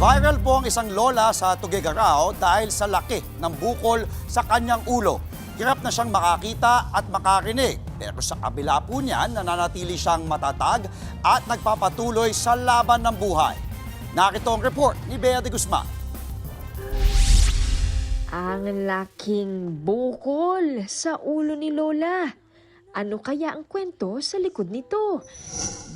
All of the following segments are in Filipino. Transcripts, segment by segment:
Viral po ang isang lola sa Tuguegarao dahil sa laki ng bukol sa kanyang ulo. Hirap na siyang makakita at makarinig. Pero sa kabila po niyan, nananatili siyang matatag at nagpapatuloy sa laban ng buhay. Narito ang report ni Bea de Guzman. Ang laking bukol sa ulo ni Lola. Ano kaya ang kwento sa likod nito?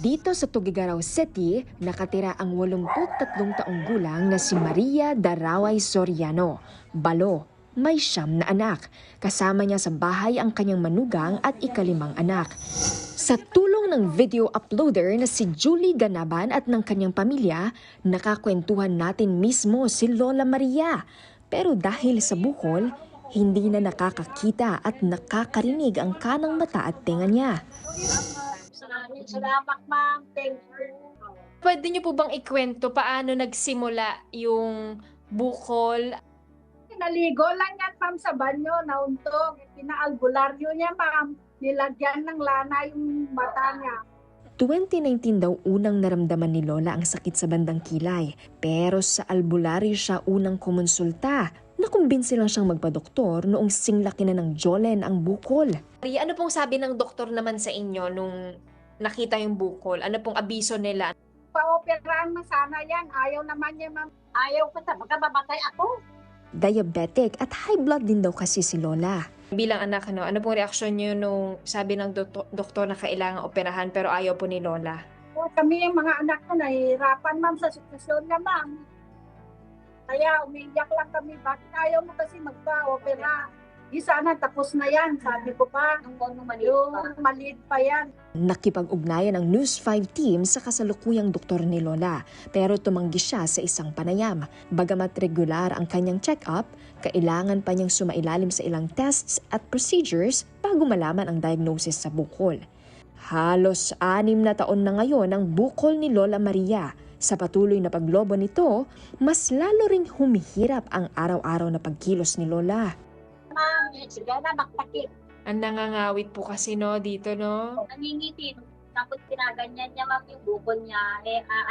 Dito sa Tuguegarao City, nakatira ang 83 taong gulang na si Maria Daraway Soriano. Balo, may 9 na anak. Kasama niya sa bahay ang kanyang manugang at ika-5 anak. Sa tulong ng video uploader na si Julie Ganaban at ng kanyang pamilya, nakakwentuhan natin mismo si Lola Maria. Pero dahil sa bukol, hindi na nakakakita at nakakarinig ang kanang mata at tenga niya. Salamat, ma'am. Thank you. Pwede niyo po bang ikwento paano nagsimula yung bukol? Naligo lang yan, ma'am, sa banyo, nauntog. Pinaalbularyo niya, ma'am. Nilagyan ng lana yung mata niya. 2019 daw unang naramdaman ni Lola ang sakit sa bandang kilay. Pero sa albularyo siya unang kumonsulta. Nakumbinsi lang siyang magpadoktor noong singlaki na ng jawline ang bukol. Maria, ano pong sabi ng doktor naman sa inyo nung nakita yung bukol? Ano pong abiso nila? Pa-operahan mo sana yan. Ayaw naman niya, ma'am. Ayaw ko sa magkababatay ako. Diabetic at high blood din daw kasi si Lola. Bilang anak, ano pong reaksyon niyo nung sabi ng doktor na kailangan operahan pero ayaw po ni Lola? Kami yung mga anak ko nahihirapan, ma'am, sa sitwasyon niya, ma'am. Kaya umiiyak lang kami. Bakit ayaw mo kasi magpa-opera? Di sana tapos na yan. Sabi ko pa, maliit pa yan. Nakipag-ugnayan ang News 5 team sa kasalukuyang doktor ni Lola, pero tumanggi siya sa isang panayam. Bagamat regular ang kanyang check-up, kailangan pa niyang sumailalim sa ilang tests at procedures bago malaman ang diagnosis sa bukol. Halos 6 na taon na ngayon ang bukol ni Lola Maria. Sa patuloy na paglobo nito, mas lalo ring humihirap ang araw-araw na pagkilos ni Lola. Ma'am, sige na, magtakip. Ang nangangawit po kasi dito. Nangingitin. Tapos pinaganyan niya, ma'am, yung bukol niya.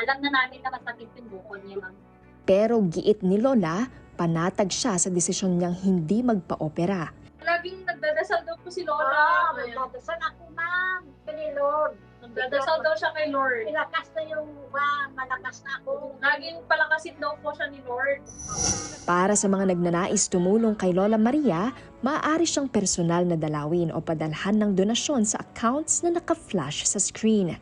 Alam na namin na masakit yung bukol niya, ma'am. Pero giit ni Lola, panatag siya sa desisyon niyang hindi magpa-opera. Laging nagdadasal daw po si Lola. Magdadasal ako, ma'am. Kani Lord. Nagdadasal daw siya kay Lord. Malakas na yung malakas na ako. Laging palakasin daw po siya ni Lord. Para sa mga nagnanais tumulong kay Lola Maria, maaari siyang personal na dalawin o padalhan ng donasyon sa accounts na naka-flash sa screen.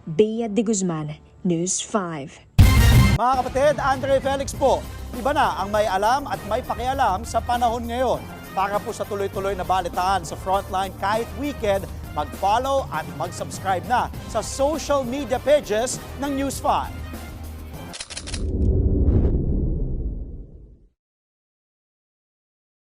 Bea de Guzman, News 5. Mga kapatid, Andre Felix po. Iba na ang may alam at may pakialam sa panahon ngayon. Para po sa tuloy-tuloy na balitaan sa Frontline kahit weekend, mag-follow at mag-subscribe na sa social media pages ng News 5.